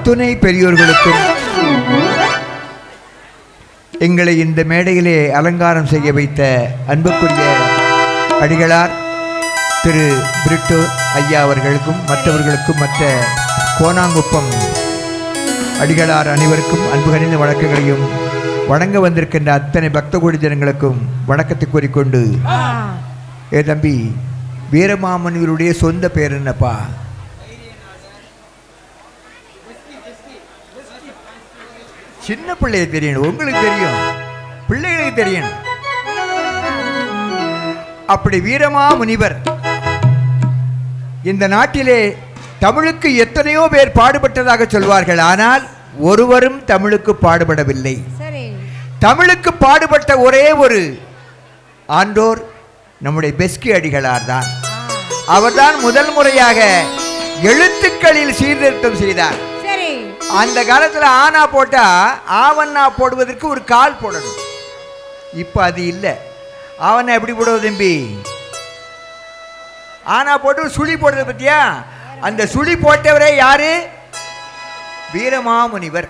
அத்துணை பெரியோர்களுக்கும் எங்களை இந்த மேடையிலே அலங்காரம் செய்ய வைத்த அன்புக்குரிய அடிகளார் திரு பிரிட்டோ ஐயா அவர்களுக்கும் மற்றவர்களுக்கும் மற்ற கோனாங்குப்பம் அடிகளார் அனைவருக்கும் அன்பு கனிந்த வணக்கங்களையும் வணங்க வந்திருக்கின்ற அத்தனை பக்த கோடி ஜனங்களுக்கும் வணக்கத்தை கூறிக்கொண்டு, ஏ தம்பி, வீரமாமுனிவருடைய சொந்த பேர் என்னப்பா? சின்ன பிள்ளைய தெரியணும், உங்களுக்கு தெரியும், பிள்ளைகளுக்கு தெரியணும். அப்படி வீரமாமுனிவர் இந்த நாட்டிலே தமிழுக்கு எத்தனையோ பேர் பாடுபட்டதாக சொல்வார்கள். ஆனால் ஒருவரும் தமிழுக்கு பாடுபடவில்லை. தமிழுக்கு பாடுபட்ட ஒரே ஒரு ஆண்டோர் நம்முடைய பெஸ்கி அடிகளார் தான். அவர்தான் முதல் முறையாக எழுத்துக்களில் சீர்திருத்தம் செய்தார். அந்த காலத்தில் ஆனா போட்டா ஆவண்ணா போடுவதற்கு ஒரு கால் போடணும். இப்போ அது இல்லை. ஆவண்ணா எப்படி போடுவது தம்பி? ஆனா போட்டு சுழி போடுறது பத்தியா? அந்த சுழி போட்டவரே யாரு? வீரமாமுனிவர்.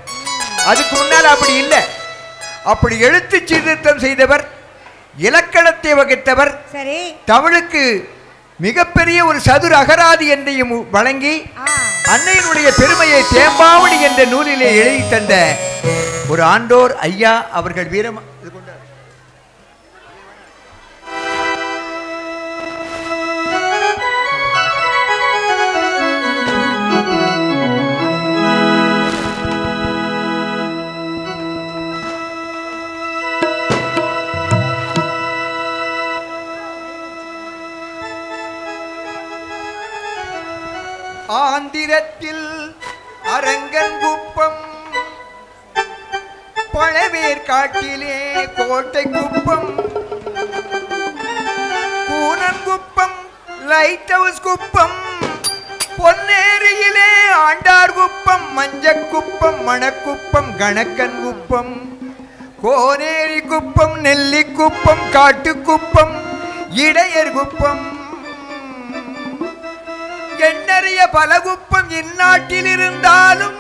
அதுக்கு முன்னால் அப்படி இல்லை. அப்படி எழுத்து சீர்திருத்தம் செய்தவர், இலக்கணத்தை வகுத்தவர், தமிழுக்கு மிகப்பெரிய ஒரு சதுர அகராதி என்றையும் வழங்கி அன்னையினுடைய பெருமையை தேம்பாவணி என்ற நூலிலே எழுதி தந்த ஒரு ஆண்டோர் ஐயா அவர்கள். வீரமா ஆந்திரத்தில் அரங்கன்குப்பம், பழவேற்காட்டிலே கோட்டை குப்பம், கூனன்குப்பம், லைட் ஹவுஸ் குப்பம், பொன்னேரியிலே ஆண்டார் குப்பம், மஞ்சக்குப்பம், மணக்குப்பம், கணக்கன் குப்பம், கோனேரி குப்பம், நெல்லிக்குப்பம், காட்டுக்குப்பம், இடையர் குப்பம், எண்ணறிய பல குப்பம் இந்நாட்டில் இருந்தாலும்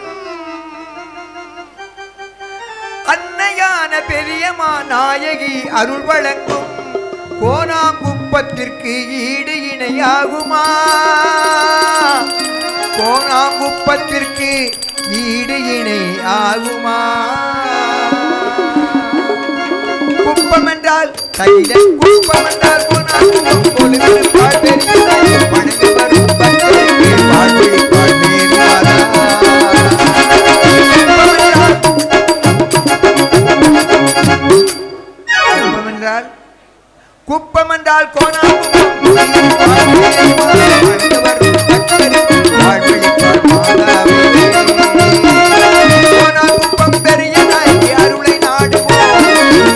அன்னையான பெரியமா நாயகி அருள் வழங்கும் கோனாங்குப்பத்திற்கு ஈடு இணையாகுமா? கோனாங்குப்பத்திற்கு ஈடு இணை ஆகுமா? குப்பம் என்றால் தைல, குப்பம் என்றால் கோனாங்குப்பம் கொலுவிருப்பாள் பெரியதாய் வணங்கி வரும் குப்பம் என்றால் கோனாங்குப்பம் பெரிய நாயகி அருளை நாடுவோம்,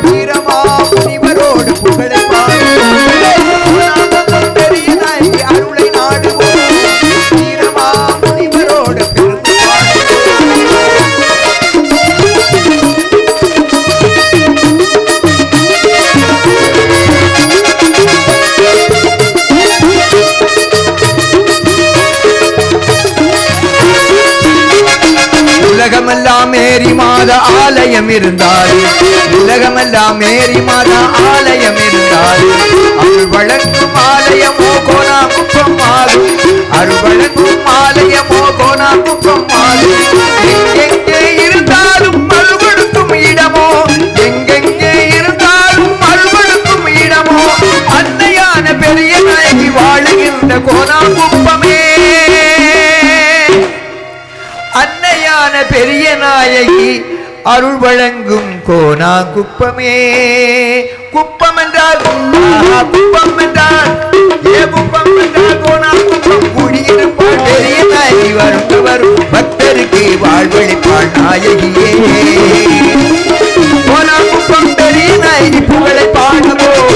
வீரமாமுனிவரோடு புகழை பாடுவோம். பெரிய நாயகி அருளை நாடுவோம், வீரமாமுனிவரோடு பெருந்து உலகமெல்லாம் மேரி மாத ஆலயம் இருந்தாரு, உலகமெல்லாம் மேரி மாத ஆலயம் இருந்தாரு, அருள் வழங்கும் ஆலயமோ கோனாங்குப்பம் ஆகும், அருள் வழங்கும் ஆலயமோ கோனாங்குப்பம் ஆகும். எங்கெங்கே இருந்தாலும் அருள் கொடுக்கும் இடமோ, எங்கெங்கே இருந்தாலும் அருள் கொடுக்கும் இடமோ, அன்னையான பெரிய நாயகி வாழுகின்ற கோனாங்குப்பமே, அன்னையான பெரிய நாயகி அருள் வழங்கும் கோனாங்குப்பமே. குப்பம் என்றால் குப்பம் என்றால் குப்பம் என்றால் கோனாங்குப்பம் குடியிருப்பாள் பெரிய நாயகி வரும் வரும் பக்தருக்கு வாழ்வழிப்பாள் நாயகியே. கோனாங்குப்பம் பெரிய நாயகி புகழை பாடுவோம்,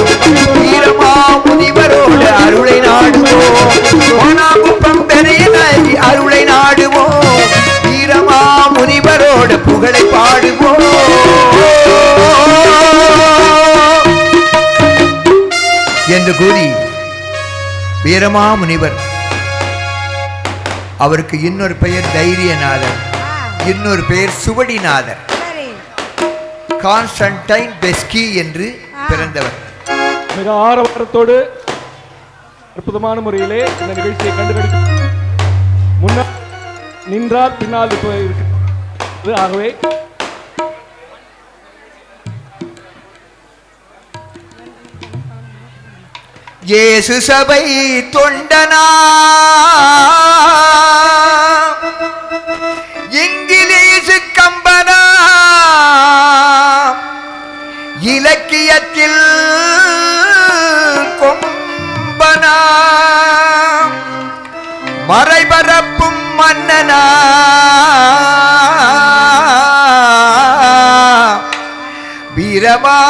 வீரமாமுனிவரோடு அருளை நாடுவோம். கோனாங்குப்பம் பெரிய நாயகி அருளை நாடுவோம், வீரமாமுனிவரோடு புகழை பாடுவோம் என்று கூறி வீரமாமுனிவர், அவருக்கு இன்னொரு பெயர் தைரியநாதர். இன்னொரு பெயர் சுவடிநாதர். கான்ஸ்டன்டைன் பெஸ்கி என்று பிறந்தவர். மிக ஆரவாரத்தோடு அற்புதமான முறையிலே இந்த நிகழ்ச்சியை கண்டுபிடித்து முன்னால் நின்றால் பின்னால் இருக்கிறது. ஆகவே இயேசு சபை தொண்டனா இங்கிலீஷு கம்பனா இலக்கியத்தில் கொம்பனா மறைபரப்பும் மன்னனா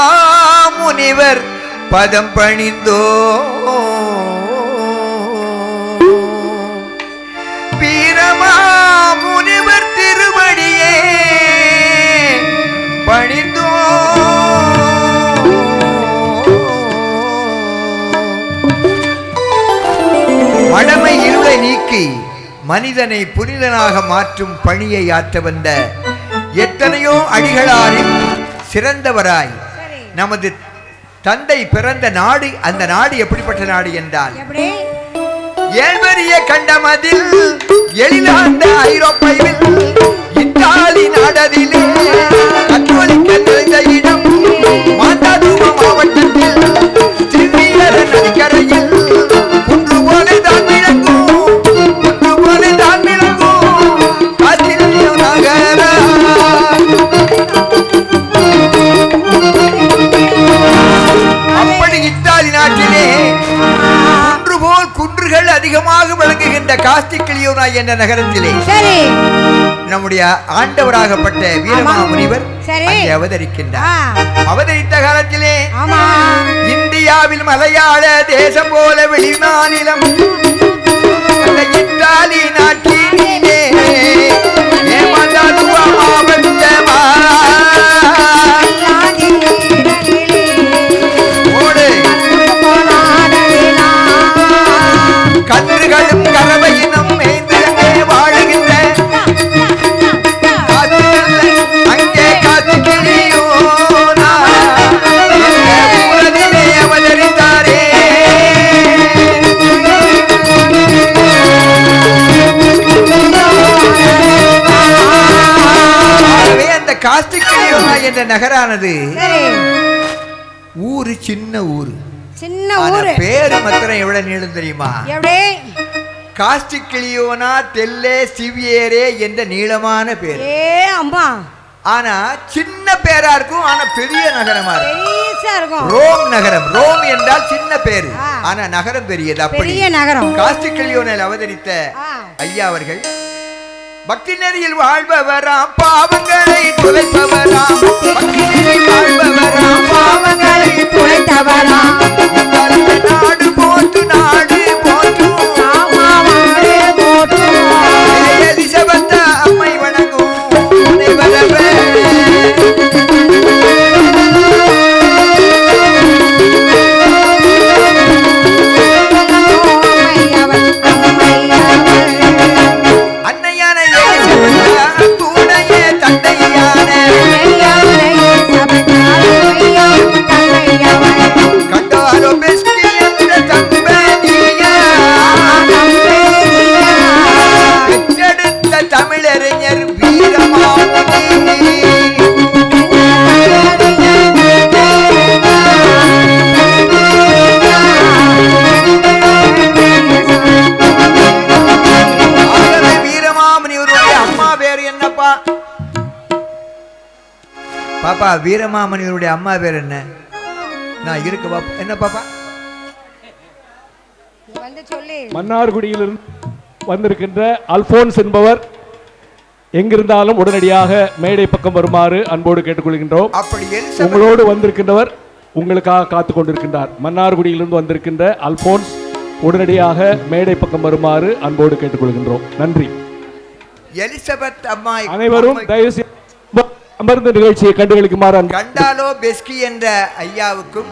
வீரமாமுனிவர் பதம் பணிந்தோ வீரமாமுனிவர் திருவடியே பணிந்தோ. மடமை இருளை நீக்கி மனிதனை புனிதனாக மாற்றும் பணியை ஆற்ற வந்த எத்தனையோ அடிகளாரில் சிறந்தவராய் நமது தந்தை பிறந்த நாடு. அந்த நாடு எப்படிப்பட்ட நாடு என்றால் ஏழ்வரிய கண்டமதில் எழிலாண்ட ஐரோப்பாவில் இத்தாலி நாடதிலே கத்தோலிக்க நிறைந்த இடம் மாந்தாதூம மாவட்டத்தில் சிறியர நதிக்கரையில் குன்று போல தான் விளங்கும் குன்று போல தான் விளங்கும் காசிலியோ நகர. அப்படி இத்தாலி நாட்டிலே குன்று போல் குன்றுகள் அதிகமாக விளங்குகின்ற காஸ்டிக்லியோனா என்ற நகரத்திலே நம்முடைய ஆண்டவராகப்பட்ட வீரமாமுனிவர் அவதரிக்கின்றார். அவதரித்த காலத்திலே இந்தியாவில் மலையாள தேசம் போல வெளிமாநிலம் இத்தாலி நாட்டிலே ஏமாந்தாதுவா மாவட்டமா கன்றுகளும் கறவையினும் மேய்ந்திடமே வாழுகின்ற அங்கே காத்துக்கிளியோனா உலகிலே அவதரித்தாரே. ஆகவே அந்த காஸ்டிக்லியோனா என்ற நகரானது ஊரு சின்ன ஊரு. சின்ன ஊரு. பேரு மாத்திரம் எவ்வளவு நீளம் தெரியுமா? காஸ்டிக்லியோனா தெல்லே சிவியரே என்ற நீளமான பேர். ஆனா சின்ன பேரா இருக்கும், ஆனா பெரிய நகரமா இருக்கும். ரோம் நகரம். ரோம் என்றால் சின்ன பேரு, ஆனா நகரம் பெரியது. அப்படி காஸ்டிக்லியோனில் அவதரித்த ஐயா அவர்கள் பக்தி நெறியில் வாழ்பவராம், பாவங்களை துளைப்பவராம். பக்தி நெறியில் வாழ்பவராம், பாவங்களை துளைத்தவராம். நாடு போற்று நாடு போற்று எலிசபெத்த அம்மை வணங்கும் அன்னையான துணையே தந்தையான கண்டாரோ பெஸ்கி என்ற தம்பதியா பெற்றெடுத்த தமிழறிஞர் வீரமாமுனி. வீரமாமுனிவருடைய அம்மா பேர் என்னப்பா? பாப்பா வீரமாமுனிவருடைய அம்மா பேர் என்ன? நான் இருக்கு பாப்பா. என்ன பாப்பா? மன்னார்குடியிலிருந்து வந்திருக்கின்ற அல்போன்ஸ் என்பவர் எங்கிருந்தாலும் உடனடியாக மேடை பக்கம் வருமாறு அன்போடு கேட்டுக்கொள்கின்றோம். உங்களோடு வந்திருக்கின்றவர் உங்களுக்காக காத்து கொண்டிருக்கின்றார். மன்னார்குடியிலிருந்து வந்திருக்கின்ற அல்போன்ஸ் உடனடியாக மேடை பக்கம் வருமாறு அன்போடு கேட்டுக்கொள்கின்றோம். நன்றி. எலிசபெத் அம்மா அனைவரும் தயவு அமர்ந்த நிகழ்ச்சியை கண்டுகளிக்குமாறு. கண்டாலோ பெஸ்கி என்ற ஐயாவுக்கும்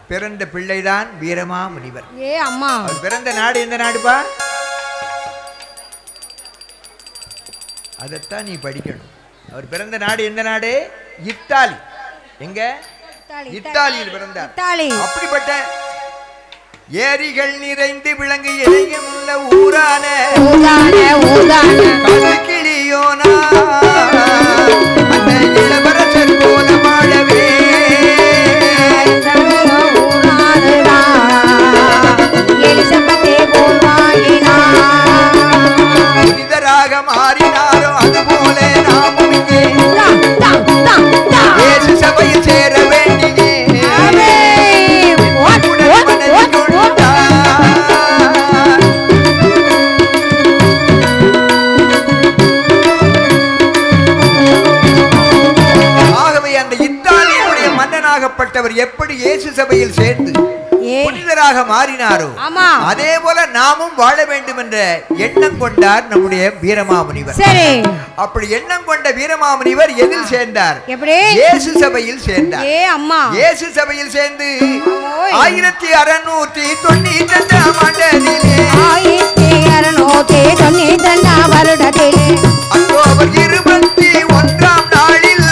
பிறந்த பிள்ளைதான் வீரமாமுனிவர். பிறந்த நாடு எந்த நாடுப்பா? அதைத்தான் நீ படிக்கணும். அவர் பிறந்த நாடு எந்த நாடு? இத்தாலி. எங்க? இத்தாலியில் பிறந்தார். அப்படிப்பட்ட ஏரிகள் நிறைந்து விளங்கு இறையும் உள்ள ஊரான கிளியோனா அந்த இளவரசர் போல வாழவே புனிதராக மாறினாரோ அதுபோல நாமும் இங்கே இயேசு சபையில் சேர வேண்டியே பட்டவர் எப்படி இயேசு சபையில் சேர்ந்து புனிதராக மாறினாரோ அதே போல நாமும் வாழ வேண்டும் என்ற எண்ணம் கொண்டார் நம்முடைய வீரமாமுனிவர். அப்படி எண்ணம் கொண்ட வீரமாமுனிவர் எதில் சேர்ந்தார்? இயேசு சபையில் சேர்ந்தார். இயேசு சபையில் சேர்ந்து 1692 ஆண்டிலே அக்டோபர் 21ஆம் நாளில்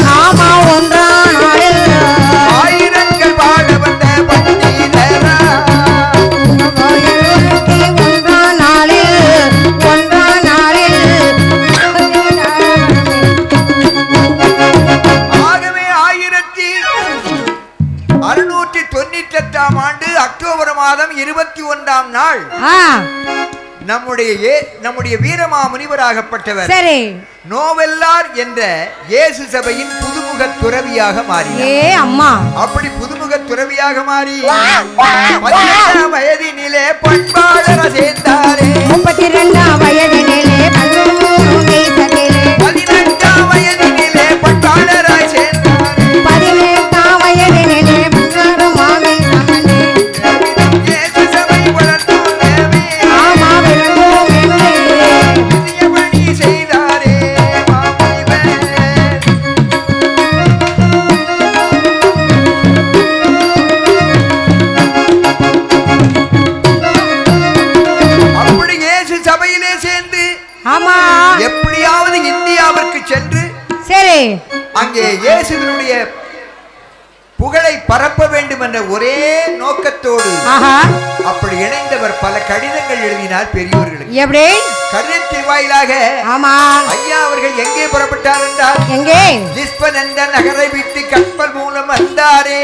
ஆயிரங்கள் வாழ வந்த பண்டிதரா ஆகவே 1698ஆம் ஆண்டு அக்டோபர் மாதம் 21ஆம் நாள் நம்முடைய வீரமாமுனிவராகப்பட்டவர் நோவெல்லார் என்ற இயேசு சபையின் புதுமுக துறவியாக மாறினார். அப்படி புதுமுக துறவியாக மாறி 18ஆம் வயதினிலே பண்பாளர சேர்ந்தாரே. 32ஆம் வயதினிலே 18ஆம் வயதினிலே பண்பாளராய் சேர்ந்தார். 18ஆம் வயதினிலே இயேசு சபை வளர்ந்தோமே பணி செய்தாரே மாமுனிவர். அப்படி இயேசு சபையிலே சேர்ந்து எப்படியாவது இந்தியாவிற்கு சென்று அங்கே இயேசுவினுடைய புகழை பரப்ப வேண்டும் என்ற ஒரே நோக்கத்தோடு அப்படி இணைந்தவர் பல கடிதங்கள் எழுதினார் பெரியோர்களுக்கு. கடிதத்தின் வாயிலாக ஐயா அவர்கள் எங்கே புறப்பட்டார் என்றால் லிஸ்பன் என்ற நகரை விட்டு கப்பல் மூலம் வந்தாரே.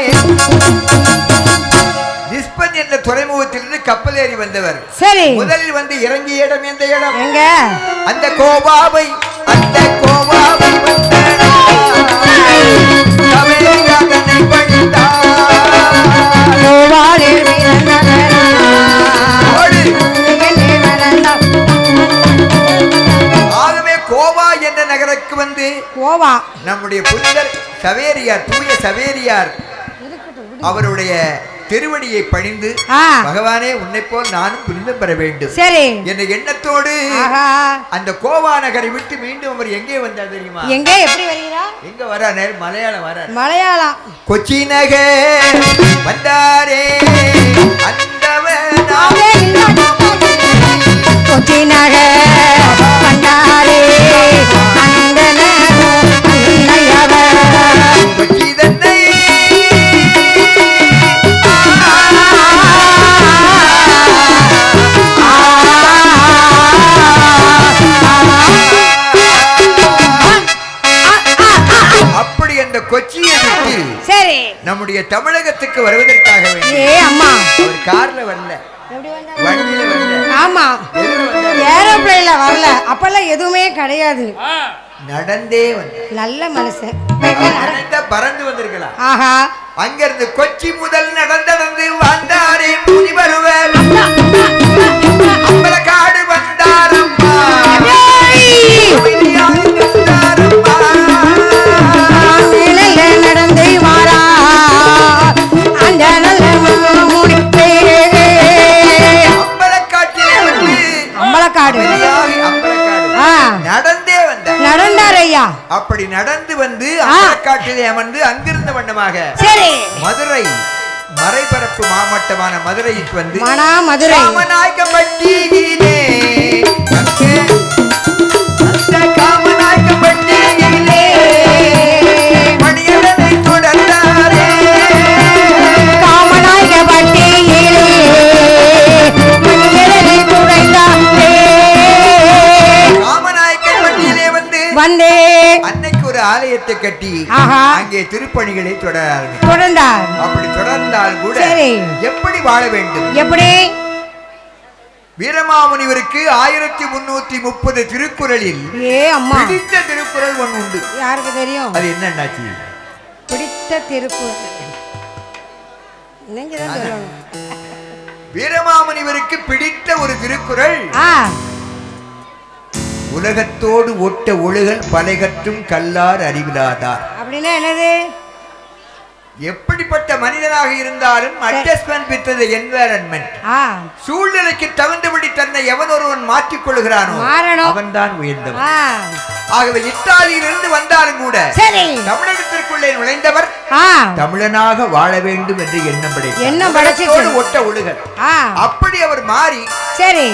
லிஸ்பன் என்ற துறைமுகத்திலிருந்து கப்பல் ஏறி வந்தவர் முதலில் வந்து இறங்கிய இடம் எந்த இடம்? அந்த கோவாவை ஆகவே கோவா என்ற நகருக்கு வந்து நம்முடைய புனிதர் சவேரியார், தூய சவேரியார் அவருடைய திருவடியை பணிந்து பகவானே உன்னை போல் நானும் புனிதம் பெற வேண்டும் என்ற எண்ணத்தோடு அந்த கோவா நகரை விட்டு மீண்டும் அவர் எங்கே வந்தார் தெரியுமா? எங்க வரார்? மலையாளம் கொச்சி நகர் வந்தாரே. கொச்சி நகர் வந்தாரே கொச்சி தன்னை அப்படி அந்த கொச்சியை விட்டு நம்முடைய தமிழகத்துக்கு வருவதற்காக ஒரு கார்ல வரல, வண்டியில வரல, ஏரோப்ளேன்ல வரல, அப்பெல்லாம் எதுவுமே கிடையாது, நடந்தே வந்த நல்ல மனுஷன். பறந்து வந்திருக்கலாம். அங்கிருந்து கொச்சி முதல் நடந்து வந்தாரே முனிவருவர். அம்பலக்காடு வந்தாரம்மா, நடந்து வாரா அந்த அம்பலக்காடு நடந்தே வந்தார். நடந்தாரையா. அப்படி நடந்து வந்து அம்பலக்காட்டிலே அமர்ந்து அங்கிருந்த வண்ணமாக மதுரை மறைபரப்பு மாவட்டமான மதுரைக்கு வந்து காமநாயக்கம்பட்டியிலே காமநாயக்க ஆலயத்தை கட்டி அங்கே திருப்பணிகளை தொடர்ந்தார். அப்படி தொடர்ந்தால் கூட எப்படி வாழ வேண்டும்? எப்படி? வீரமாமுனிவருக்கு 1330 திருக்குறளில் பிடித்த திருக்குறள் ஒன்று உண்டு. யாருக்கு தெரியும்? அது என்னன்னாச்சு? பிடித்த திருக்குறள் வீரமாமுனிவருக்கு பிடித்த ஒரு திருக்குறள், உலகத்தோடு ஒட்ட ஒழுகல் பலைகற்றும் கல்லார் அறிவிலாதார். அப்படின்னா என்னது? எப்படிப்பட்ட மனிதனாக இருந்தாலும் அட்ஜஸ்ட்மென்ட் வித் தி என்வைரன்மென்ட், சூழ்நிலைக்கு தகுந்தபடி தன்னை எவன் ஒருவன் மாற்றிக் கொள்கிறானோ அவன் தான் உயர்ந்தவன். ஆகவே இத்தாலியிலிருந்து வந்தாலும் கூட தமிழகத்திற்குள்ளே நுழைந்தவர் தமிழனாக வாழ வேண்டும் என்று எண்ணம் படைத்தோடு ஒட்ட ஒழுகல். அப்படி அவர் மாறி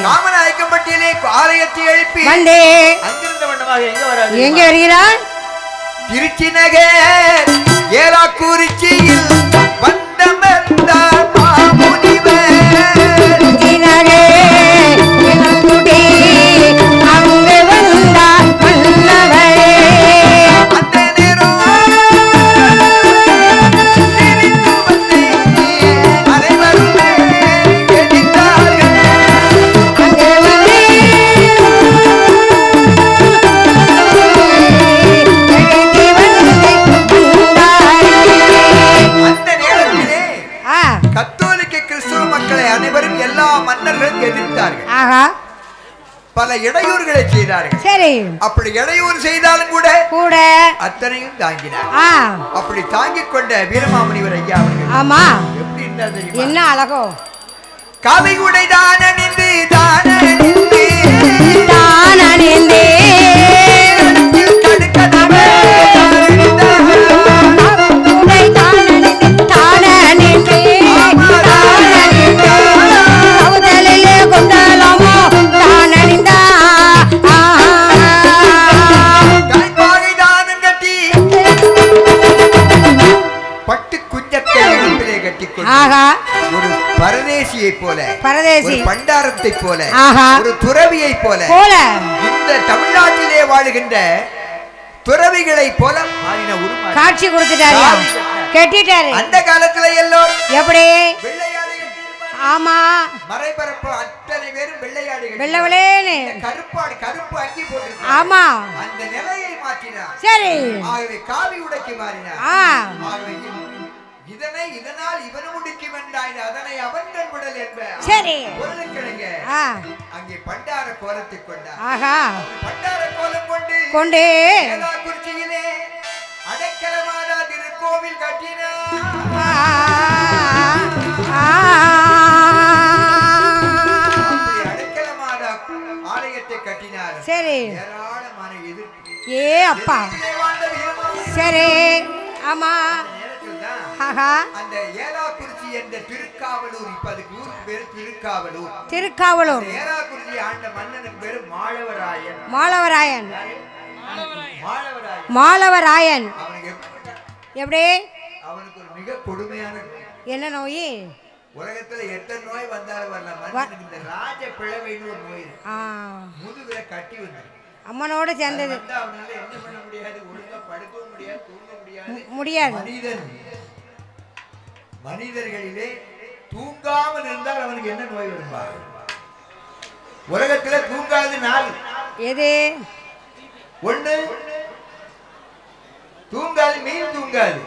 காமநாயக்கம்பட்டியிலே ஆலயத்தை எழுப்பி அங்கிருந்த வண்ணமாக எங்க வருகிறார்? திருச்சி நகர் ஏலாக்குறிச்சியில் வந்தமர்ந்தார் மாமுனிவர். அங்கு வந்தார் மன்னவரே. அந்த நேரம் அனைவரும் எதிர்த்தார்கள். கத்தோலிக்க கிறிஸ்துவ மக்களை அனைவரும் எல்லா மன்னர்களும் எதிர்த்தார்கள். பல இடையூறுகளை செய்தார்கள். அப்படி இடையூறு செய்தாலும் கூட அத்தனையும் தாங்கினார். அப்படி தாங்கிக் கொண்ட வீரமாமுனிவர் ஐயா அவர்கள் எப்படி இருந்தார் தெரியுமா? என்ன அழகோ! காவி உடை தானணிந்து தானணிந்து தானணிந்து ஒரு பரதேசியை போல, பண்டாரத்தை போல, ஒரு துறவியை போல இந்த தமிழ்நாட்டிலே வாழுகின்ற துறவிகளை போல காட்சி கொடுத்துட்டாரு, கட்டிட்டாரு. அந்த காலத்துல எல்லோரும் எப்படி? ஆமா, மறைபரப்பு அத்தனை பேரும் வெள்ளையாடுகள், வெள்ளவளேன்னு கருப்பாடு, கருப்பு அங்கி போட்டு. ஆமா, அந்த நிலையை மாற்றினார். சரி, ஆகவே காவி உடைக்கு மாறினார். ஆகவே இதனால் இவன் முடிக்கு வென்றாய், அதனை அவன் விடல் என்ப. சரி, பொருளுக்கிழங்க அங்கே பண்டார கோலத்தை கொண்டார். பண்டார கோலம் கொண்டு குறிச்சியிலே அடைக்கலமாதா திருக்கோவில் கட்டினார். அடைக்கலமாதா ஆலயத்தை கட்டினார். சரி, ஏராளமான எதிர்ப்பு. ஏ அப்பா, சரி, ஆமா. அந்த ஏலாக்குறிச்சி என்ற திருக்காவலூர், இப்ப அதுக்கு ஊருக்கு பேரு திருக்காவலூர். திருக்காவலூர் ஏலாக்குறிச்சி ஆண்ட மன்னனுக்கு பேரு மாளவராயன். மாளவராயன், மாளவராயன். எப்படி? அவனுக்கு ஒரு மிக கொடுமையான என்ன நோய்? உலகத்துல எத்தனை நோய் வந்தாலும் வரலாம், இந்த ராஜ பிளவைன்னு ஒரு நோய் முதுகுல கட்டி வந்து அம்மனோட சேர்ந்தது. அவனால என்ன பண்ண முடியாது, ஒழுங்கா படுக்கவும் முடியாது, தூங்க முடியாது. மனிதர்களிலே தூங்காமல் இருந்தால் அவனுக்கு என்ன நோய் வரும்பா? உலகத்துல தூங்காது நாள் எது? ஒண்ணு தூங்காது, மீன் தூங்காது,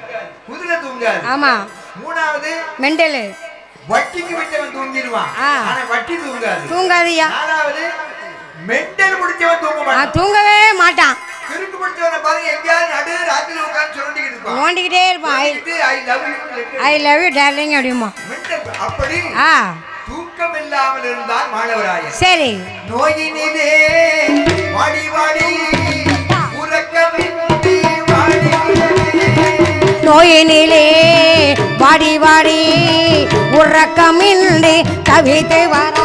குதிரை தூங்காது. ஆமா. மூணாவது மெண்டல், வட்டிக்கு விட்டவன் தூங்கிடுவான், ஆனா வட்டி தூங்காது. தூங்காதியா. நாலாவது மெண்டல் முடிச்சவன் தூங்க மாட்டான், தூங்கவே மாட்டான். கிறுக்கு முடிச்சவனை பாருங்க, எங்கேயாவது நடு ராத்திரி உட்கார்ந்து சொல்லிக்கிட்டு இருப்பான், நோண்டிக்கிட்டே இருப்பான். ஐ லவ் யூ டார்லிங் அப்படிமா. அப்படி தூக்கம் இல்லாமல் இருந்தால் மாணவராயன். சரி, நோயினிலே வாடி வாடி உறக்கமின்றி வாடி, நோயினிலே வாடி வாடி உறக்கமின்றி தவித்து வரா.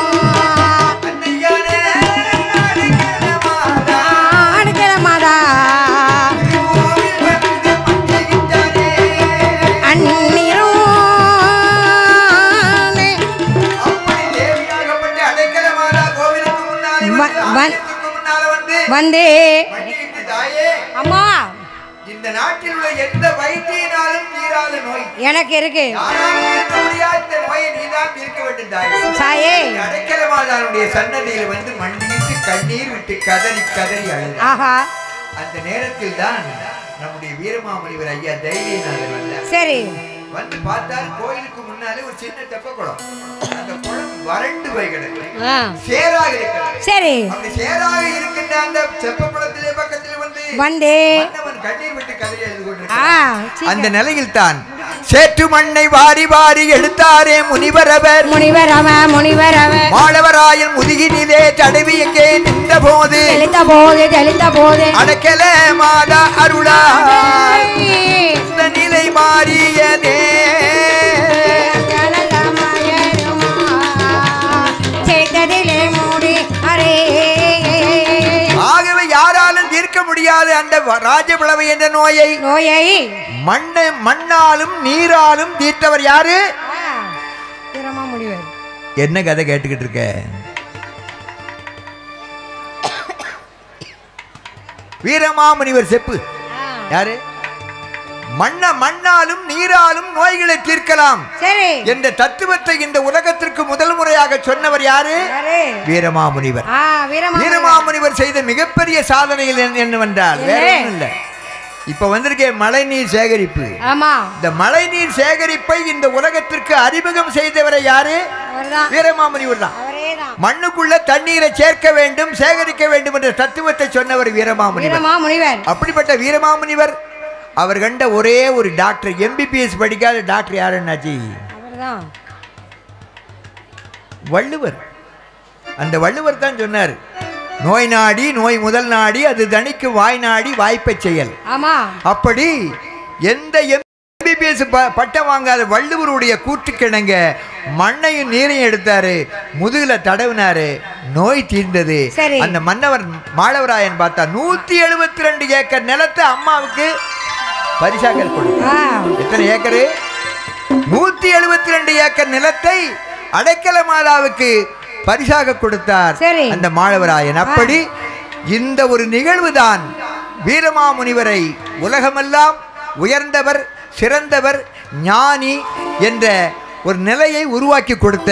வந்து அம்மா, இந்த நாட்டில் உள்ள எந்த வைத்தியனாலும் தீராத நோய் எனக்கு இருக்கு. இந்த நோயை நீதான் தீர்க்க வேண்டும் தாயே. அடைக்கல மாதாவுடைய சன்னதியில் வந்து மண்டியிட்டு கண்ணீர் விட்டு கதறி கதறி அழுது. அந்த நேரத்தில் தான் நம்முடைய வீரமாமுனிவர் ஐயா தைரியநாதர் வந்தார். சரி. வந்து பார்த்தால் கோயிலுக்கு முன்னாலே ஒரு சின்ன தெப்ப குளம். அந்த குளம் வறண்டு போய் கிடக்கு. சேராக இருக்கிறது. சரி. அப்படி சேராக இருக்கின்ற அந்த தெப்ப குளத்திலே பக்கத்தில் வந்து மன்னவன் கண்ணீர் விட்டு கதறி அழுது கொண்டிருக்கிறார். அந்த நிலையில் தான் சேற்று மண்ணை வாரி வாரி எடுத்தாரே முனிவரவர். மாணவராயன் முதுகினிலே தடவி எங்கே நின்ற போது அடக்கல மாதா அருளா இந்த நிலை மாறியதே. ஆகவே யாராலும் தீர்க்க முடியாது அந்த ராஜபிளவை என்ற நோயை மண்ணாலும் நீராலும் தீர்த்தவர் யாரு? வீரமாமுனிவர். என்ன கதை கேட்டுக்கிட்டு இருக்க? வீரமாமுனிவர் செப்பு யாரு? மண்ணாலும் நீராலும் நோய்களை தீர்க்கலாம் என்ற தத்துவத்தை இந்த உலகத்திற்கு முதல் முறையாக சொன்னவர் யாரு? வீரமாமுனிவர். வீரமாமுனிவர் செய்த மிகப்பெரிய சாதனைகள் என்னவென்றால் வேற ஒன்றும் இல்லை. இப்ப வந்திருக்கே மழை நீர் சேகரிப்பு. இந்த மழை நீர் சேகரிப்பை இந்த உலகத்திற்கு அறிமுகம் செய்தவரை யாரு? வீரமாமுனிவர் தான். மண்ணுக்குள்ள தண்ணீரை சேர்க்க வேண்டும், சேகரிக்க வேண்டும் என்ற தத்துவத்தை சொன்னவர் வீரமாமுனிவர். அப்படிப்பட்ட வீரமாமுனிவர் அவர் கண்ட ஒரே ஒரு டாக்டர், MBBS படிக்காத டாக்டர் யாருன்னாச்சு? வள்ளுவர். அந்த வள்ளுவர் தான் சொன்னார், நோய் நாடி நோய் முதல் நாடி அது தணிக்கு வாய் நாடி வாய்ப்பை செயல். அப்படி எந்த MBBS பட்டம் வாங்காத வள்ளுவருடைய கூற்றுக்கிணங்க மண்ணையும் நீரையும் எடுத்தாரு, முதுகுல தடவினாரு, நோய் தீர்ந்தது. அந்த மன்னவர் மாளவராயன் பார்த்தா 172 ஏக்கர் நிலத்தை அம்மாவுக்கு பரிசாக கொடுத்தார். எத்தனை ஏக்கரு? 172 ஏக்கர் நிலத்தை அடைக்கல மாதாவுக்கு பரிசாக கொடுத்தார் அந்த மாளவராயன். அப்படி இந்த ஒரு நிகழ்வுதான் வீரமாமுனிவரை உலகமெல்லாம் உயர்ந்தவர், சிறந்தவர், ஞானி என்ற ஒரு நிலையை உருவாக்கி கொடுத்த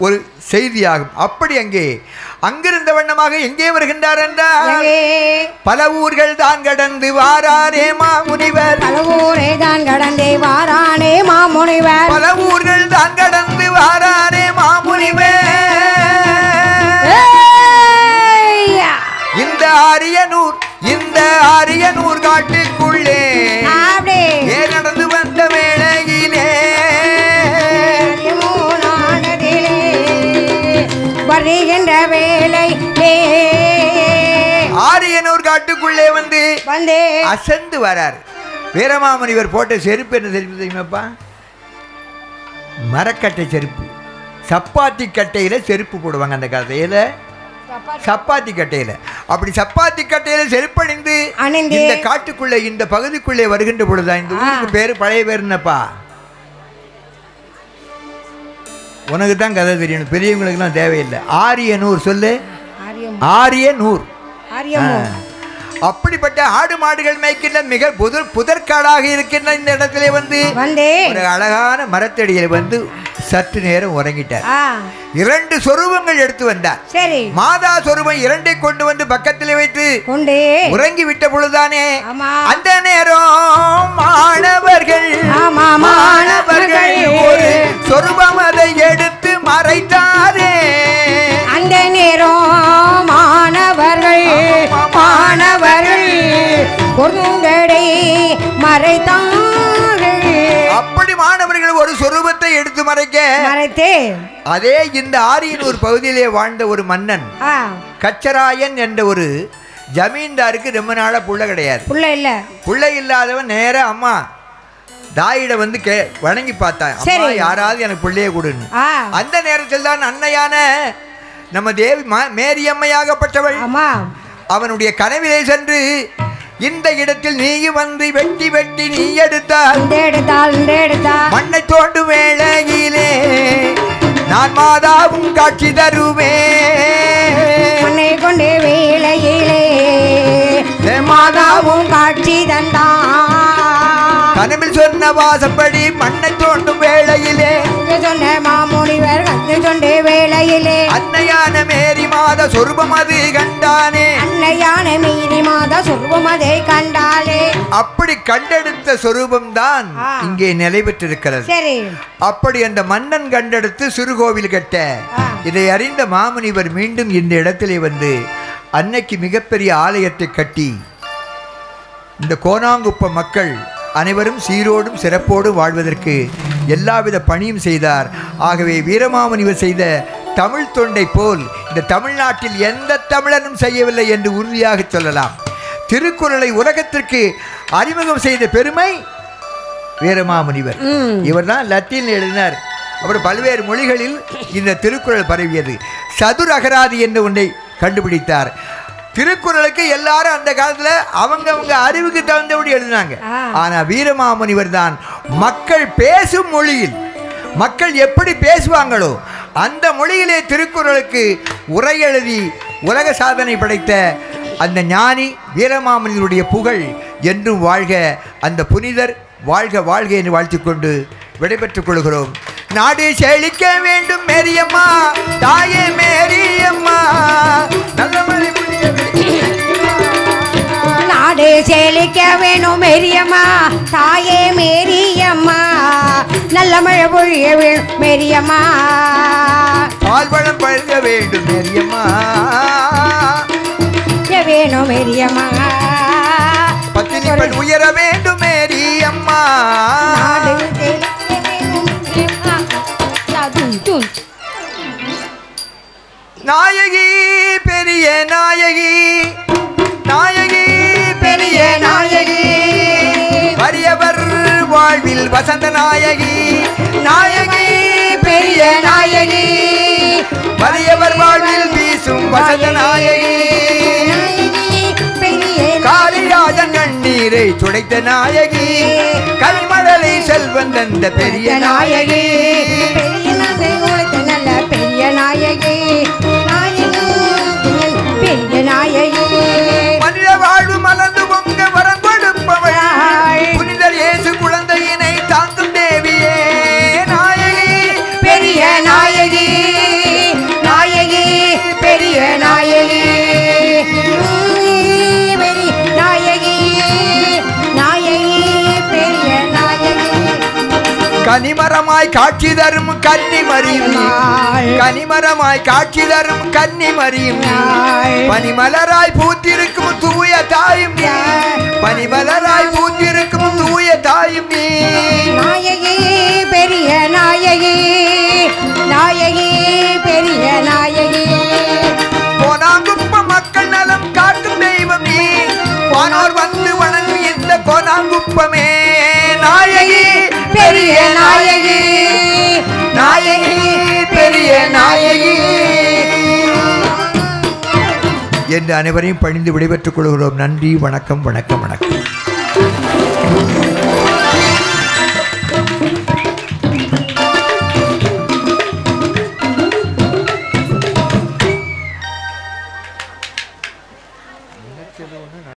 ஒரு செய்தியாகும். அப்படி அங்கிருந்த வண்ணமாக எங்கே வருகின்றார் என்றால், பல ஊர்கள் தான் கடந்து வாரானே மாமுனிவர். பல ஊர்கள் தான் கடந்து வாரானே மாமுனிவர். இந்த ஆரியனூர் காட்டுக்குள்ளே நடந்து வந்த வேளையிலே வருகின்ற வேலை ஆரியனூர் காட்டுக்குள்ளே வந்து அசந்து வரார். வீரமாமுனிவர் போட்ட செருப்பு என்ன செருப்பு தெரியுமாப்பா? மரக்கட்டை செருப்பு. சப்பாத்தி கட்டையில செருப்பு போடுவாங்க அந்த காலத்தையில, சப்பாத்தி கட்டையில. அப்படி சப்பாத்தி கட்டையில செருப்பணிந்து இந்த காட்டுக்குள்ளே இந்த பகுதிக்குள்ளே வருகின்ற பொழுதுதான் இந்த ஊருக்கு பேரு பழைய பேர் என்னப்பா? உனக்கு தான் கதை தெரியணும், பெரியவங்களுக்குலாம் தேவையில்லை. ஆரியனூர் சொல்லு. ஆரியனூர். அப்படிப்பட்ட ஆடு மாடுகள் மேய்க்கின்ற மிக புதற்காடாக இருக்கின்ற இந்த இடத்திலே வந்து ஒரு அழகான மரத்தடியில் வந்து சற்று நேரம் உறங்கிட்டார். 2 சொரூபங்கள் எடுத்து வந்தார். மாதா சொரூபம் 2 கொண்டு வந்து பக்கத்தில் வைத்து உறங்கி விட்ட பொழுதுதானே அந்த நேரம் மாணவர்கள் ஒரு சொரூபம் அதை எடுத்து மறைத்தாரே. அந்த நேரம் மாணவர்கள் அப்படி மாணவர்கள் ஒரு சொரூபத்தை எடுத்து மறைத்து அதே இந்த ஆரியனூர் பகுதியிலே வாழ்ந்த ஒரு மன்னன் கச்சராயன் என்ற ஒரு ஜமீன்தாருக்கு ரொம்ப நாளா புள்ள கிடையாது. புள்ள இல்லாதவன் நேர அம்மா தாயிட வந்து வணங்கி பார்த்தான், அம்மா யாராவது எனக்கு பிள்ளைய கொடுன்னு. அந்த நேரத்தில் தான் அன்னையான நம்ம தேவி மேரியம்மையாகப்பட்டவள் அவனுடைய கனவிலே சென்று, இந்த இடத்தில் நீ வந்து வெட்டி வெட்டி நீ எடுத்தால் மண்ணை தோண்டும் வேளையிலே நான் மாதாவும் காட்சி தருவேன். மண்ணை கொண்டு வேளையிலே மாதாவும் காட்சி தந்த வண்ணவாசப்படி மண்ணை தோண்டும் வேளையிலே சொன்ன மாமுனிவர் கந்து சொன்ன வேளையிலே அன்னையான மேரி மாத சொரூபம் அது கண்டானே. அன்னையான மேரி மாத சொரூபம் அதை கண்டாலே. அப்படி கண்டெடுத்த சொரூபம் தான் இங்கே நிலை பெற்றிருக்கிறது. சரி. அப்படி அந்த மன்னன் கண்டெடுத்து சிறுகோவில் கட்ட இதை அறிந்த மாமுனிவர் மீண்டும் இந்த இடத்திலே வந்து அன்னைக்கு மிகப்பெரிய ஆலயத்தை கட்டி இந்த கோனாங்குப்ப மக்கள் அனைவரும் சீரோடும் சிறப்போடும் வாழ்வதற்கு எல்லாவித பணியும் செய்தார். ஆகவே வீரமாமுனிவர் செய்த தமிழ் தொண்டை போல் இந்த தமிழ்நாட்டில் எந்த தமிழனும் செய்யவில்லை என்று உறுதியாக சொல்லலாம். திருக்குறளை உலகத்திற்கு அறிமுகம் செய்த பெருமை வீரமாமுனிவர். இவர் தான் லத்தீன் எழுதினார். அப்புறம் பல்வேறு மொழிகளில் இந்த திருக்குறள் பரவியது. சதுர் அகராதி என்று ஒன்றை கண்டுபிடித்தார். திருக்குறளுக்கு எல்லாரும் அந்த காலத்தில் அவங்க அறிவுக்கு தகுந்தபடி எழுதினாங்க. ஆனால் வீரமாமுனிவர் தான் மக்கள் பேசும் மொழியில், மக்கள் எப்படி பேசுவாங்களோ அந்த மொழியிலே திருக்குறளுக்கு உரை எழுதி உலக சாதனை படைத்த அந்த ஞானி வீரமாமுனிவருடைய புகழ் என்றும் வாழ்க. அந்த புனிதர் வாழ்க வாழ்க என்று வாழ்த்திக்கொண்டு விடைபெற்றுக் கொள்கிறோம். நாடு செழிக்க வேண்டும் மேரியம்மா, தாயே மேரியம்மா, நல்ல மழை நாடு செழிக்க வேணும் மேரியம்மா, தாயே மேரியம்மா, நல்ல மழை பொழிய வேணும் மேரியம்மா, பால்வளம் பழுக வேண்டும் மேரியம்மா, வேணும் மேரியம்மா, பத்தினி பெண் உயர வேண்டும் மேரியம்மா, நாடு செழிக்க வேணும் மேரியம்மா, நாயகி பெரிய நாயகி, நாயகி பெரிய நாயகி, வறியவர் வாழ்வில் வசந்த நாயகி, நாயகி பெரிய நாயகி, வறியவர் வாழ்வில் வீசும் வசந்த நாயகி, காளிராஜன் கண்ணீரை துடைத்த நாயகி, கல்மடலை செல்வன் தந்த பெரிய நாயகி, நல்ல பெரிய நாயகி, பெரிய நாயகி, மனித வாழ்வு மலர்ந்து பொங்க வரம் கொடுப்பவள், புனிதர் இயேசு குழந்தையினை தாங்கும் தேவியே, நாயகி பெரிய நாயகி, நாயகி பெரிய நாயகி, நாயகி, நாயகி பெரிய நாயகி, கனிமரமாய் காட்சி தரும் கன்னிமரியும், கனிமரமாய் காட்சி தரும் கன்னிமரியும், பனிமலராய் பூத்திருக்கும் தூய தாயும், பனிமலராய் பூத்திருக்கும் தூய தாயும் நீ, நாயகி பெரிய நாயகி, நாயகி பெரிய நாயகி, கோனாங்குப்ப மக்கள் நலம் காட்டும் தெய்வம் நீ, வானோர் வந்து வணங்கும் இந்த கோனாங்குப்பமே, நாயகி பெரிய நாயகி, நாயகி பெரிய நாயகி என்று அனைவரையும் பணிந்து விடைபெற்றுக் கொள்கிறோம். நன்றி, வணக்கம், வணக்கம், வணக்கம்.